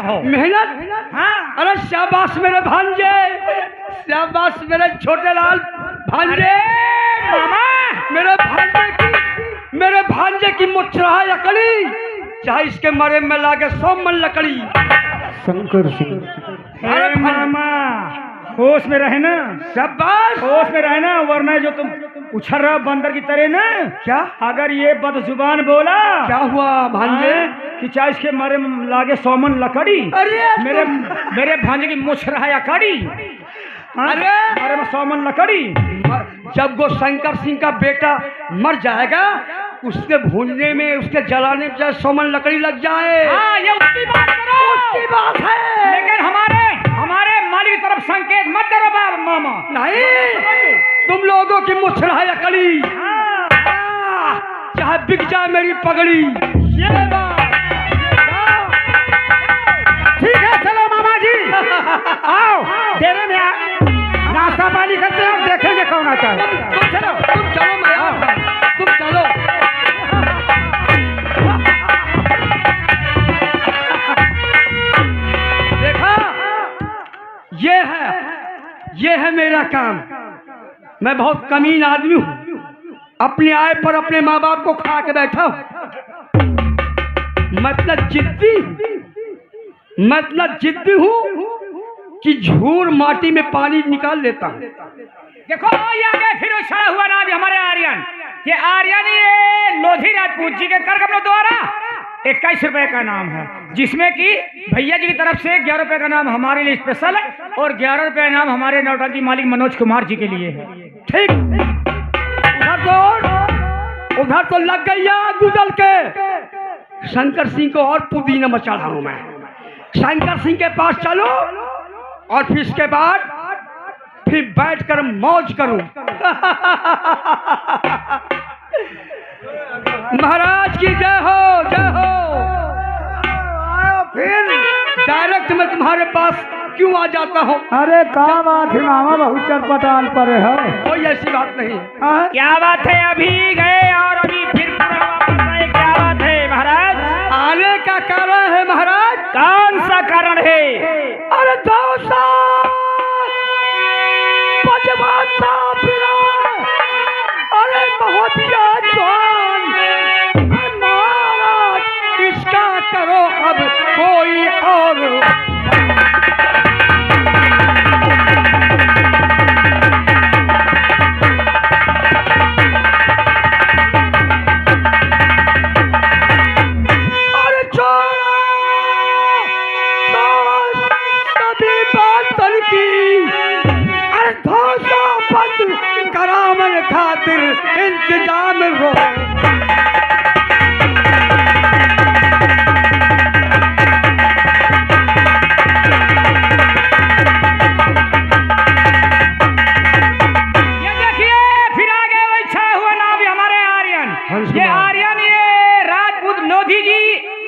हो। मेहनत। हाँ। अरे शाबाश मेरे भांजे, शाबाश मेरे छोटे लाल भांजे। मामा मेरे भांजे की मुच्छरा लकड़ी, चाहे इसके मरे में लागे 100 मन लकड़ी। शंकर सिंह। अरे मामा होश में रहे ना, शाबाश। होश में रहे ना, वरना जो तुम उछल रहे हो बंदर की तरह ना। क्या अगर ये बदजुबान बोला क्या हुआ भांजे? कि चाहे इसके मारे में लागे 100 मन लकड़ी। अरे मेरे भांजे की मुछ रहा है कड़ी। अरे मारे में 100 मन लकड़ी। जब वो शंकर सिंह का बेटा मर जाएगा, उसके भूनने में, उसके जलाने में 100 मन लकड़ी लग जाए। हाँ, ये उसकी बात करो, उसकी बात है। लेकिन हमारे मालिक की तरफ संकेत मत करो बाप मामा। नहीं, तुम लोगों की मुछरा लकड़ी चाहे बिक जाए मेरी पगड़ी। ये बात ठीक है, चलो मामा जी आओ डेरे में नाश्ता पानी करते हैं, देखेंगे कौन आता है। तुम चलो मैं आ रहा हूं। तुम चलो। देखा, ये है मेरा काम। मैं बहुत कमीन आदमी हूं, अपने आय पर अपने माँ बाप को खा के बैठा हूं। मैं इतना जिद्दी हूं कि झूर माटी में पानी निकाल लेता हूं। देखो ये आगे फिर छड़ा हुआ ना अभी हमारे आर्यन, ये आर्यन ये लोधी राजपूत जी के करगमलों द्वारा 21 रुपए का नाम है, जिसमें कि भैया जी की तरफ से 11 रुपए का नाम हमारे लिए स्पेशल है और 11 रुपए नाम हमारे नौटंकी मालिक मनोज कुमार जी के लिए है। ठीक, उधर तो लग गई आग गुजल के। शंकर सिंह को और पुदीना मचा रहा हूं मैं। शंकर सिंह के पास चलो और फिर इसके बाद फिर बैठकर मौज करूं। महाराज की जय हो, जय हो। फिर डायरेक्ट मैं तुम्हारे पास क्यों आ जाता हूँ? अरे क्या बात है मामा, बहुत चटपटाल पर है। कोई ऐसी बात नहीं। क्या बात है, अभी गए और अभी फिर वापस आए, क्या बात है महाराज? आने का कारण है महाराज। कौन सा कारण है? अरे दोसा पचवाता फिरा, अरे बहुत जवान महाराज, इसका करो अब कोई और। करामन खातिर इंतजाम रो। ये देखिए फिर आगे वही छा हुआ नाम हमारे आर्यन। ये आर्यन ये राजपूत लोधी जी,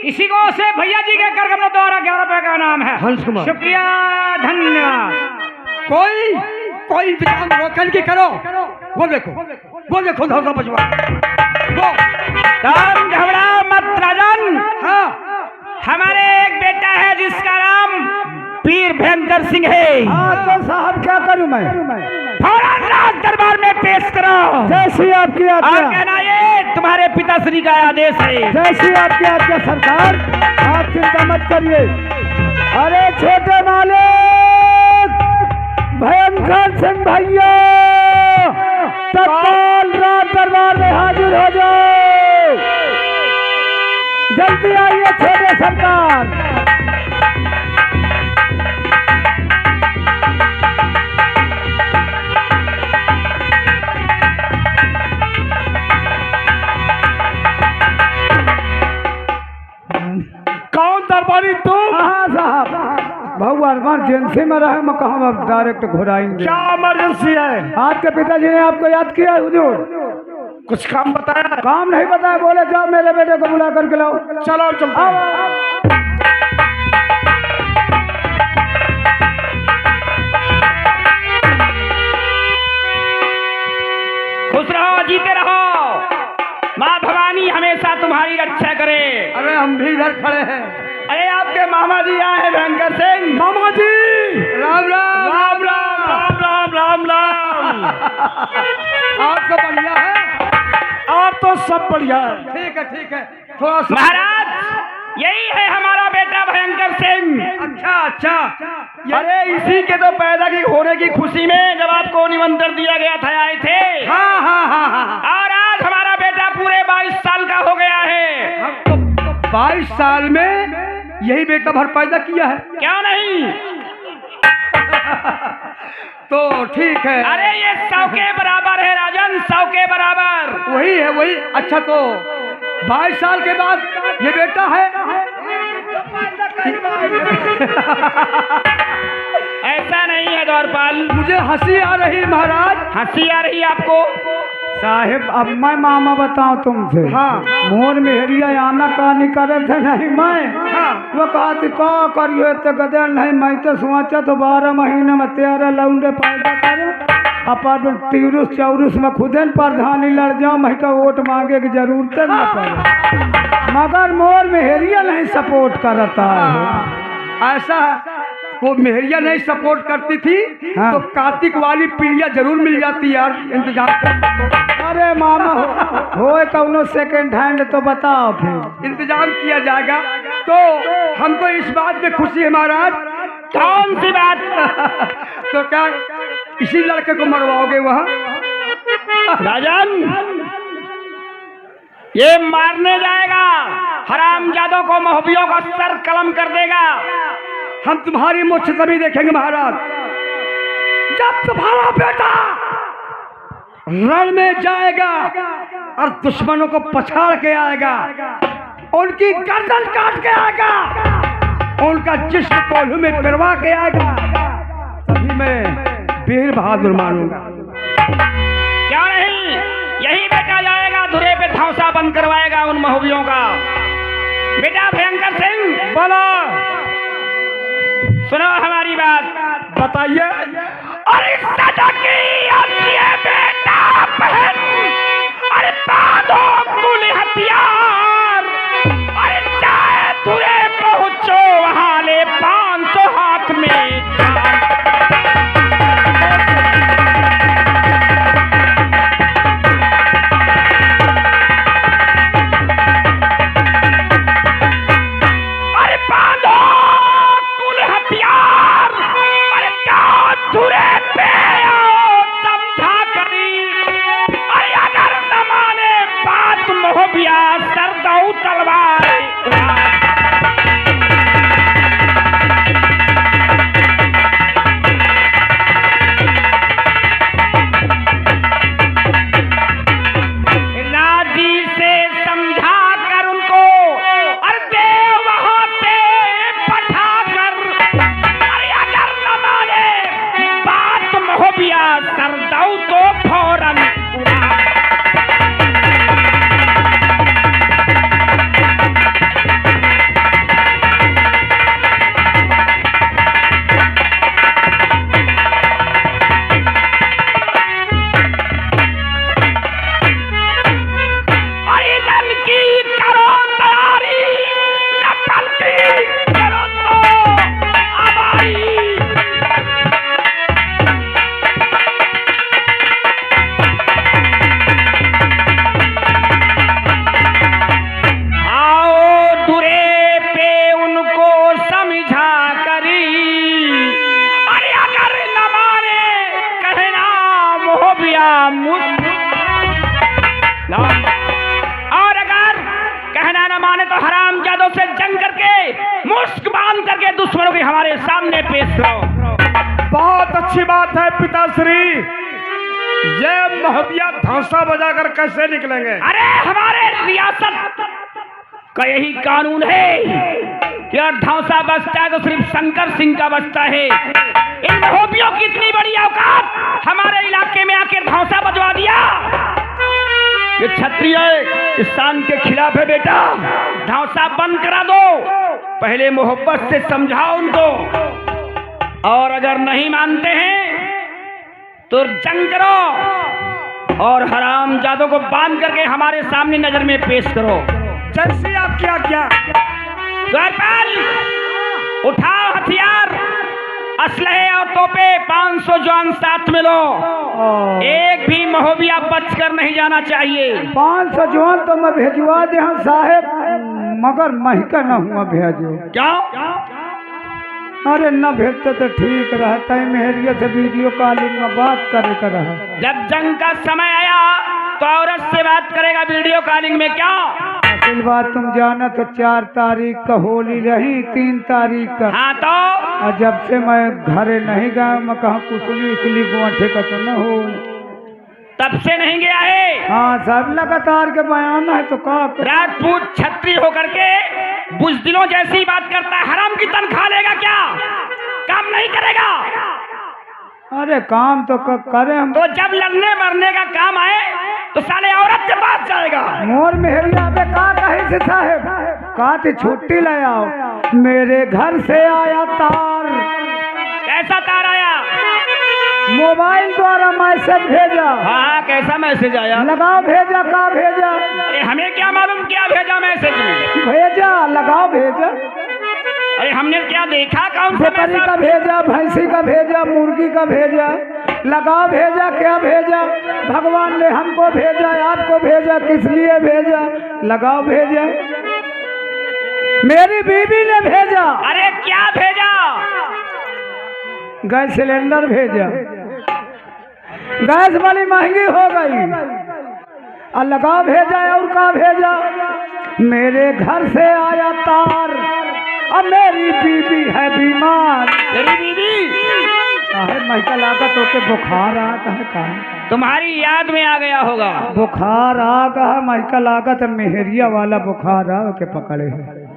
इसी को से भैया जी के करगमलों द्वारा 11 रुपए का नाम है। हंस कुमार, शुक्रिया, धन्यवाद। कोई इंतजाम रोकन की करो। वो देखो धौसा बजवा। वो तुम घबराओ मत राजन। हाँ, हमारे एक बेटा है जिसका नाम पीर भयंकर सिंह है। तो साहब क्या करूं मैं? फौरन राज दरबार में पेश करो। जैसी आपकी और आज्ञा। कहना ये तुम्हारे पिताश्री का आदेश है। जैसी आपकी आज्ञा सरकार, आप चिंता मत करिए। अरे छोटे मालिक भयंकर सिंह भैया, तत्काल राज दरबार में हाजिर हो जाओ। जल्दी आइए छोटे सरकार। कौन दरबारी तुम? हाँ साहब, भगवान इमरजेंसी में रहे, मैं कहाँ अब डायरेक्ट घुराएंगे। क्या इमरजेंसी है? आपके पिताजी ने आपको याद किया हुजूर? कुछ काम बताया? काम नहीं बताया, बोले जाओ मेरे बेटे को बुला करके लाओ। चलो चलते हैं। खुश रहो, जीते रहो, माँ भवानी हमेशा तुम्हारी रक्षा करे। अरे हम भी इधर खड़े हैं। अरे आपके मामा जी आए है भयंकर सिंह? मामा जी राम राम राम राम राम राम राम राम। आप तो बढ़िया है। आप तो सब बढ़िया है। ठीक है थोड़ा सा। महाराज यही है हमारा बेटा भयंकर सिंह। अच्छा अरे इसी के तो पैदा की होने की खुशी में जब आपको निमंत्रण दिया गया था आए थे। हाँ। और आज हमारा बेटा पूरे 22 साल का हो गया है। हम तो 22 साल में यही बेटा भर पैदा किया है। क्यों नहीं? तो ठीक है। अरे ये 100 के बराबर है राजन, 100 के बराबर। वही है वही। अच्छा तो 22 साल के बाद ये बेटा है। ऐसा नहीं है द्वारपाल। मुझे हंसी आ रही महाराज। हंसी आ रही आपको? साहेब अब मैं मामा बताऊं तुमसे। हाँ। मोर मेहरिया आना कहानी करे थे नहीं मैं। हाँ। वो कहा थी का करियो तो गदर नहीं, मैं तो सोचा तो 12 महीने में 13 लौंडे पैदा करे अपन 33-34 में खुदे प्रधानी लड़ जाऊं, मैं का वोट मांगे की जरूरत न पड़े। मगर मोर मेहरिया नहीं सपोर्ट करता है। ऐसा वो मेहरिया नहीं सपोर्ट करती थी। हाँ। तो कार्तिक वाली पीढ़िया जरूर मिल जाती यार। इंतजार कर। अरे मामा हो कौनो सेकंड हैंड तो बताओ फिर। इंतजाम किया जाएगा। तो हमको इस बात में खुशी है महाराज। कौन सी बात? तो क्या इसी लड़के को मरवाओगे वहाँ? राजन ये मारने जाएगा, हरामजादों को मोहबियों का सर कलम कर देगा। हम तुम्हारी मुझसे कभी देखेंगे महाराज। जब तुम्हारा बेटा रण में जाएगा और दुश्मनों को पछाड़ के आएगा, उनकी गर्दन काट के आएगा, उनका जिस्म कोल्हू में पिरवा के आएगा, तभी मैं वीर बहादुर मानूंगा। क्यों नहीं? यही बेटा जाएगा, धुरे पे धौंसा बंद करवाएगा उन मोहबियों का। बेटा भयंकर सिंह बोलो, सुनो हमारी बात। बताइए। अरे सदा की असली बेटा बहन, अरे बांधो कुल हथियार, अरे चाहे धुरे पहुंचो वहां ले 500 हाथ में। अरे बांधो कुल हथियार, अरे क्या धुरे पे आओ समझा करी, अरे अगर न माने बात मोहबिया सर दऊ तलवार। राजी से समझा कर उनको, अरे दे वहां से पठा कर, अरे अगर न माने बात मोहबिया सर दऊ तो फौरन उड़ा। अरे रन की करो तैयारी, नकल की करो तो हमारी। आओ दुरे पे उनको समझा करी, अरे अगर न माने कहना मोहबिया और अगर कहना न माने तो हरामजादों से जंग करके मुश्क बांध करके दुश्मनों के हमारे सामने पेश करो। बहुत अच्छी बात है पिताश्री। ये मोहबिया धौंसा बजाकर कैसे निकलेंगे? अरे हमारे रियासत का यही कानून है कि अगर धौंसा बजता है तो सिर्फ शंकर सिंह का बजता है। इन मोहबियों की इतनी बड़ी औकात, हमारे इलाके में आके धौंसा बजवा दिया। ये क्षत्रिय इस शान के खिलाफ है बेटा। धौंसा बंद करा दो, पहले मोहब्बत से समझाओ उनको, और अगर नहीं मानते हैं तो जंग करो और हरामजादों को बांध करके हमारे सामने नजर में पेश करो। जैसी आपकी आज्ञा। द्वारपाल उठाओ हथियार, असलहे और तोपे, 500 जवान साथ में लो। एक भी महोबिया बच कर नहीं जाना चाहिए। 500 जवान तो मैं भेजवा दे हम साहेब, मगर महका न हुआ भेजो। क्यों? अरे न भेजते तो ठीक रहता है, मेहरिया से वीडियो कॉलिंग में बात करे कर रहा। जब जंग का समय आया तो औरत से बात करेगा वीडियो कॉलिंग में, क्या? असल बात तुम जाना तो 4 तारीख का होली रही, 3 तारीख का। हाँ तो और जब से मैं घरे नहीं गया, मैं कहा कुसली उसली गोंठे का तो न हो। तब से नहीं गया है। हाँ सब लगातार के बयान है तो का राजपूत छत्री होकर के बुजदिलों जैसी बात करता है। हराम की तनख्वाह लेगा क्या? काम नहीं करेगा। अरे काम तो करे हम। तो जब लड़ने मरने का काम आए तो साले औरत के पास जाएगा। मोर मेहरिया पे का कहे से साहेब, का थी छुट्टी ले आओ। मेरे घर से आया तार। कैसा तार आया? मोबाइल द्वारा मैसेज भेजा। हाँ, कैसा मैसेज आया? लगाओ भेजा, का भेजा? अरे हमें क्या मालूम क्या भेजा मैसेज में? भेजा, लगाओ भेजा। अरे हमने क्या देखा? कौन सा बकरी का भेजा, भैंसी का भेजा, मुर्गी का भेजा। लगाओ भेजा, क्या भेजा? भगवान ने हमको भेजा, आपको भेजा, किस लिए भेजा? लगाओ भेजा। मेरी बीवी ने भेजा। अरे क्या भेजा? गैस सिलेंडर भेजा। गैस बड़ी महंगी हो गई। और लगाओ भेजा, और का भेजा? मेरे घर से आया तार, अब मेरी बीवी है बीमार। तेरी बीवी? साहेब महका लागत होके बुखार आ है का? तुम्हारी याद में आ गया होगा। बुखार आ गया, महका लागत मेहरिया वाला बुखार आ के पकड़े है।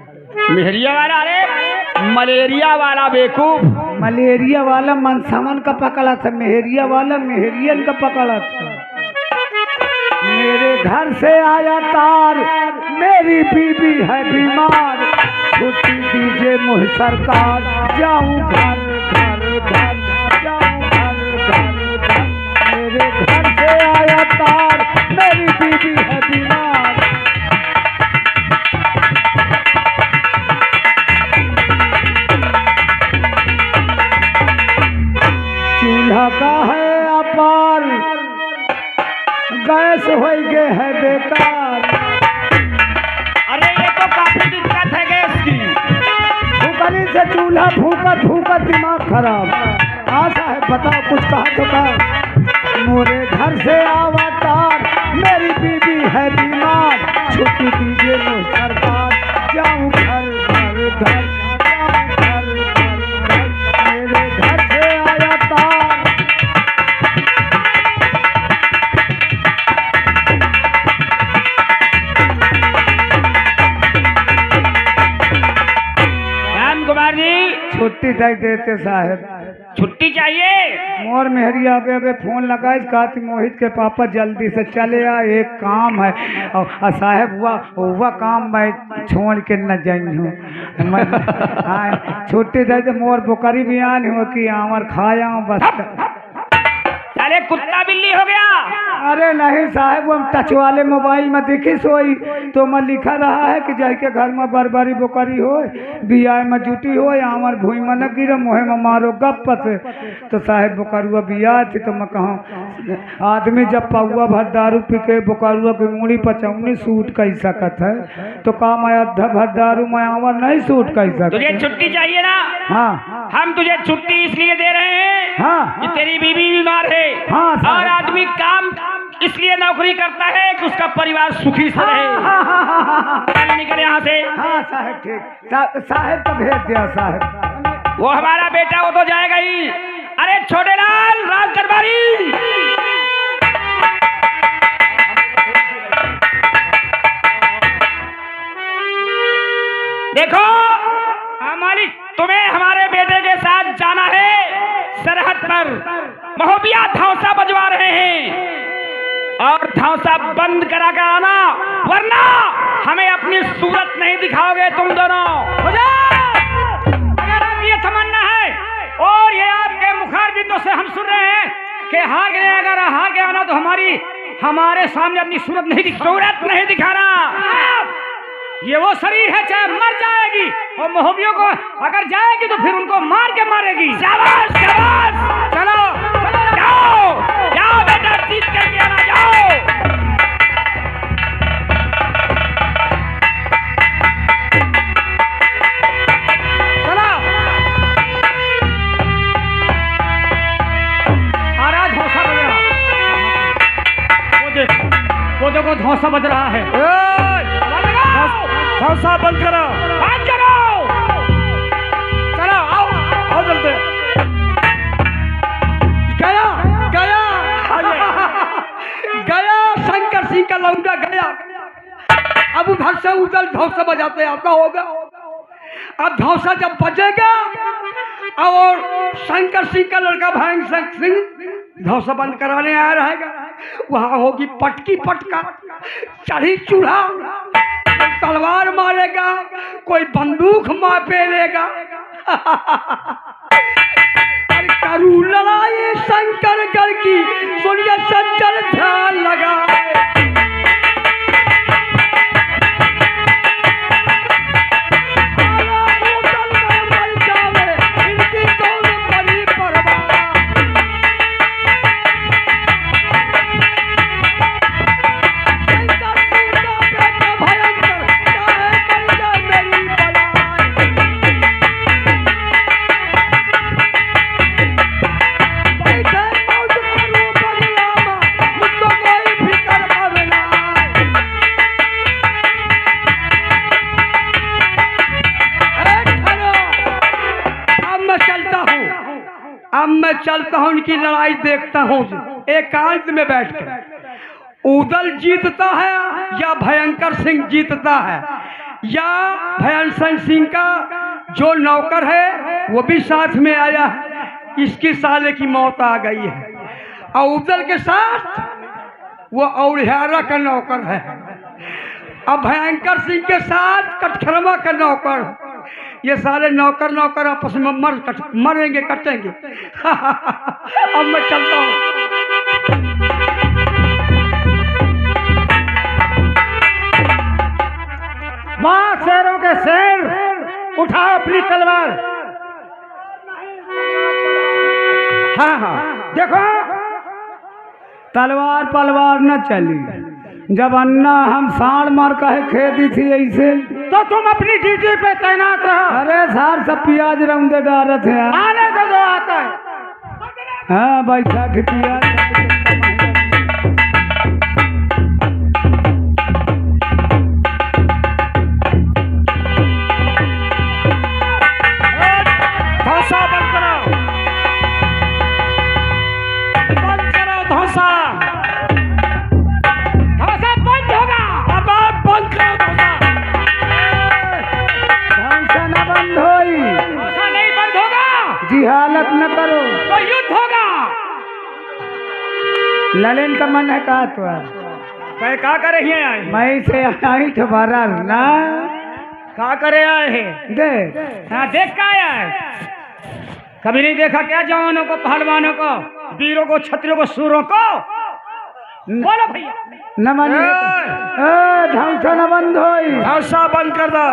मेहरिया वाला? अरे मलेरिया वाला बेवकूफ। मलेरिया वाला मनसमन का पकड़ा था, मेहरिया वाला मेहरियन का पकड़ा था। मेरे घर से आया तार, मेरी बीबी है बीमार। छुट्टी दीजिए मुझे सरकार, जाऊं घर घर घर, जाऊं घर घर घर। मेरे घर से आया तार, मेरी बीबी है बीमार। चूल्हा का है अपार, गैस हो गए है बेकार। अरे ये तो काफी दिक्कत है गैस की। फूकनी से चूल्हा फूकत फूकत दिमाग खराब। आशा है बताओ कुछ कहा तो कहा। मोरे घर से आवा तार, मेरी बीबी है बीमार। छुट्टी दीजिए मुझे सरकार, जाऊं घर घर घर, जाऊं घर घर घर। मेरे घर से आया तार। राम कुमार जी, छुट्टी दे देते साहब। छुट्टी चाहिए? मोर मेहरिया अबे फोन लगाए कहती मोहित के पापा जल्दी से चले आ, एक काम है। और साहब हुआ काम मैं छोड़ के न जाई हूँ। हाँ छुट्टी दे दे, मोर बुकरी भी आनी हो कि आमर खाया हूँ बस। अरे कुत्ता बिल्ली हो गया? अरे नहीं साहब, हम टच वाले मोबाइल में देखी सोई तो मैं लिखा रहा है कि जाके घर में बरबरी बोकरी हो, बियाह में जुटी हो, आमर भूई में न गिरे, मोहे में मारो गप से। तो साहब बोकरुआ बियाह थी तो मैं कहूँ आदमी जब पौआ भर दारू पी के बोकरुआ की मूड़ी पचौनी सूट कर सकत है, तो का मैं अद्धा भर दारू में आवर नहीं सूट कर सकता। तुझे छुट्टी चाहिए ना? हाँ हम तुझे छुट्टी इसलिए दे रहे हैं हाँ कि तेरी बीवी बीमार है। हाँ, और आदमी काम इसलिए नौकरी करता है कि उसका परिवार सुखी से रहे। चल निकल यहाँ से। हाँ साहब ठीक, साहब तो भेज दिया साहब। वो हमारा बेटा, वो तो जाएगा ही। अरे छोटे लाल, राज दरबारी, देखो हमारी, तुम्हें हमारे बेटे के साथ जाना है सरहद पर। महोबिया धौसा बजवा रहे हैं और धौसा बंद करा कर आना, वरना हमें अपनी सूरत नहीं दिखाओगे तुम दोनों। अगर आप ये तमन्ना है और ये आपके मुखार बिंदु से हम सुन रहे हैं कि हार गए, अगर हार गया आना तो हमारे सामने अपनी सूरत नहीं दिखाना। ये वो शरीर है चाहे मर जाएगी, और मोहबियों को अगर जाएगी तो फिर उनको मार के मारेगी। शाबाश शाबाश, चलो जाओ जाओ बेटा, जीत के लिए आना, जाओ। चलो आ रहा धौसा बज रहा, वो देखो धौसा बज रहा है। धौसा बंद करो, बंद करो। चलो आओ आओ जल्दी। गया गया गया, शंकर सिंह का लौंडा गया। अब उधर से उधर धौसा बजाते आता होगा। अब धौसा जब बजेगा और शंकर सिंह का लड़का भयंकर सिंह धौसा बंद कराने आया रहेगा, वहां होगी पटकी पटका, चढ़ी चूल्हा, कोई तलवार मारेगा, कोई बंदूक मापे लेगा। करू लड़ाई शंकर गढ़ की, सुनिए सज्जन ध्यान लगाए। अब मैं चलता हूँ, उनकी लड़ाई देखता हूँ एकांत में बैठकर। उदल जीतता है या भयंकर सिंह जीतता है, या भयंकर सिंह का जो नौकर है वो भी साथ में आया है, इसकी साले की मौत आ गई है। और उदल के साथ वो औरहारा का नौकर है। अब भयंकर सिंह के साथ कटखरमा का नौकर। ये सारे नौकर नौकर आपस में मरेंगे कटेंगे। अब मैं चलता हूँ। मां शेरों के शेर, उठाओ अपनी तलवार। हाँ हाँ देखो, तलवार पलवार न चली। जब अन्ना हम साड़ मार कहे खेती थी ऐसे, तो तुम अपनी ड्यूटी पे तैनात रहो। अरे सार सब प्याज रौंदे डालत है, आने दो जो आता है। हाँ बैसाखी प्याज धौसा बंद करो, बंद करो धौसा। धौसा बंद होगा। अब आप बंद करो धौसा। धौसा न बंद होई, धौसा नहीं बंद होगा जी हालत न करो तो युद्ध होगा। ललन का मन है कहा तो क्या करे हैं? मैं से आई तो भरा ना क्या करे आए हैं? दे हाँ देख का आया है? कभी नहीं देखा क्या जवानों को, पहलवानों को, वीरों को, क्षत्रियों को, सूरों को? बोलो भैया। न मन धौसा न बंद होई। धौसा बंद कर दो।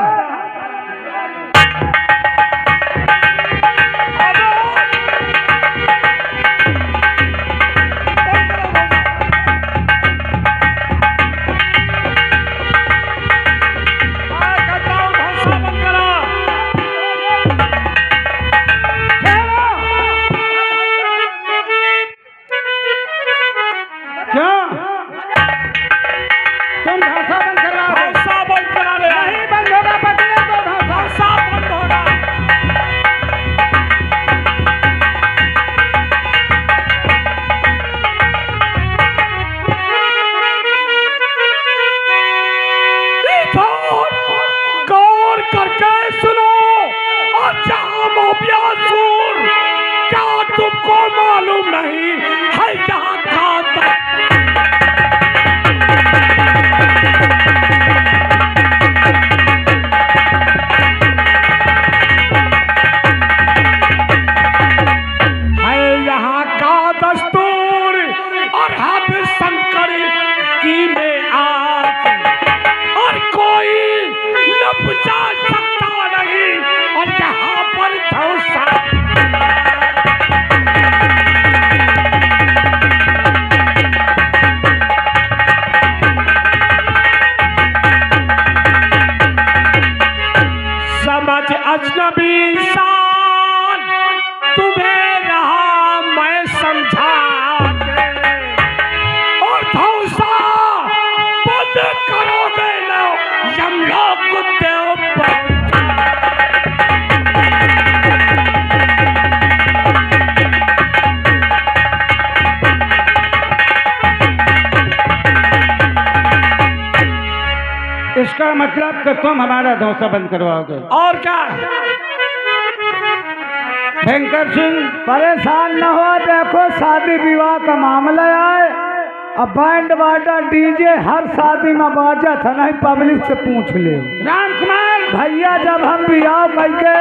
तुमको मालूम नहीं है यहाँ खाता है यहाँ का दस्तूर और हाथ शंकर की में आके और कोई मतलब कि तुम हमारा धौंसा बंद करवाओगे? और क्या? शंकर सिंह परेशान न हो, देखो शादी विवाह का मामला आए, अब बैंड बाजा डीजे हर शादी में बाजा था, नहीं पब्लिक से पूछ ले। राम कुमार भैया जब हम बियाह करके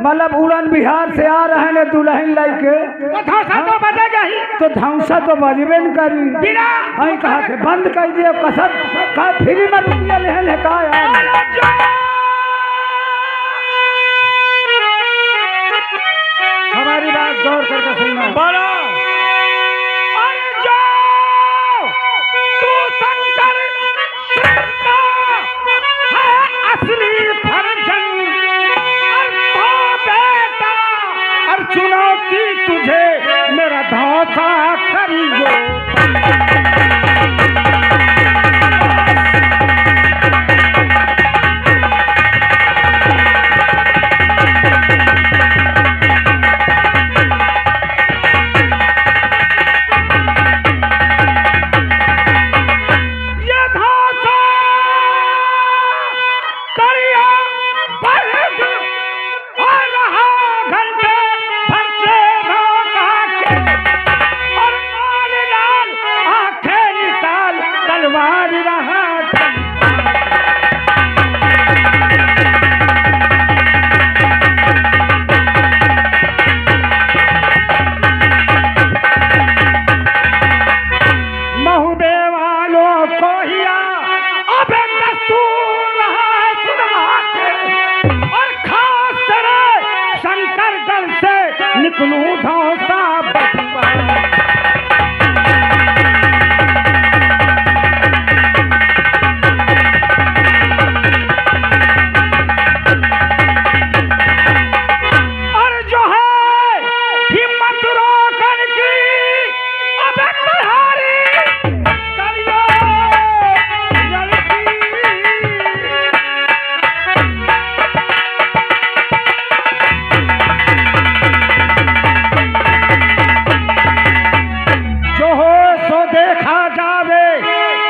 मतलब उड़न बिहार से आ रहे हैं दुल्हन लेके, तो धौंसा तो बजेगा ही। तो धौंसा तो बजबे न करी। बिना अई कहा थे बंद कर दिए कसम, का फ्री में रुपया लेहन है का यार। हमारी बात गौर करके सुनना। बोलो। अरे जाओ, तू शंकर सिंह का है असली फर्जन, और तो बेटा और चुनौती तुझे मेरा धौंसा करियो। निकलूं धौंसा और जो है हिम्मत रोकन की अब तुम्हारी करियो लड़की। जो हो सो देखा जावे,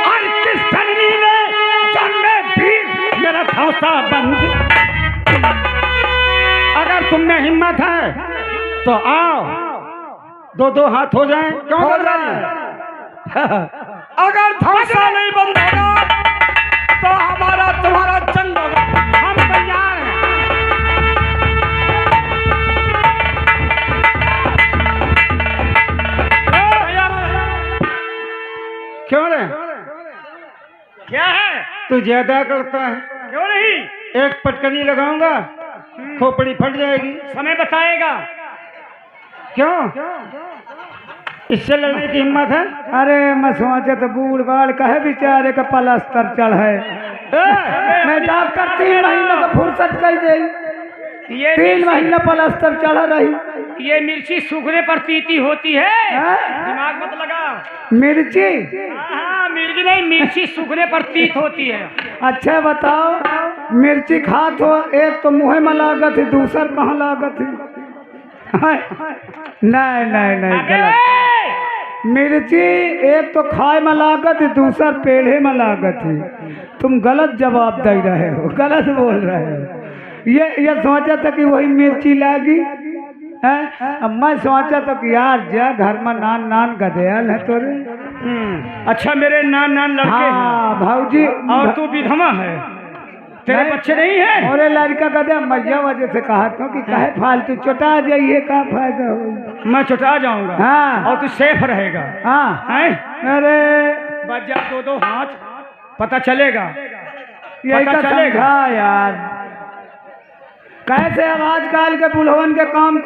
और किस जननी ने जन्मे भी मेरा धौंसा बंद। अगर तुम में हिम्मत है तो आओ, दो दो हाथ हो जाएं। क्यों हो कर रहे जाए। हैं? अगर धौंसा नहीं बंद होगा तो हमारा तुम्हारा जंग होगा। हम तैयार हैं। क्यों रे? क्या है? तू ज्यादा करता है। क्यों नहीं? एक पटकनी लगाऊंगा, खोपड़ी फट जाएगी। समय बताएगा। क्यों? इससे लड़ने की हिम्मत है? अरे मैं सोचे तो बूढ़ बाढ़ कहे बेचारे का पलस्तर चढ़े, मैं डॉक्टर 3 महीने का फुर्सत कर दे, ये 3 महीने पलस्तर चढ़ रही। ये मिर्ची सूखने पर तीती होती है, हैं? दिमाग मत लगा। मिर्ची? हाँ, मिर्ची नहीं, मिर्ची सूखने पर तीत होती है। अच्छा बताओ, मिर्ची खात हो, एक तो मुँह में लागत है, दूसर कहाँ लागत है? नहीं नहीं नहीं, गलत। मिर्ची एक तो खाए में लागत है, दूसर पेड़े में लागत है। तुम गलत जवाब दे रहे हो, गलत बोल रहे हो। ये सोचा था कि वही मिर्ची लागी है। अब मैं सोचा था कि यार जा घर में नान नान गधेल है तोरे। अच्छा, मेरे नान नान लड़के हैं हाँ भाऊजी, और तू विधवा है, तेरे बच्चे नहीं है? और लड़का गधे मैया वजह से कहा था कि काहे फालतू चुटा जाइए, का फायदा हो। मैं चुटा जाऊंगा। हाँ। और तू सेफ रहेगा। हाँ हैं? अरे बच जा दो दो हाथ, पता चलेगा। यही पता तो चलेगा। समझा यार, कैसे अब आजकल के बुढ़वन के काम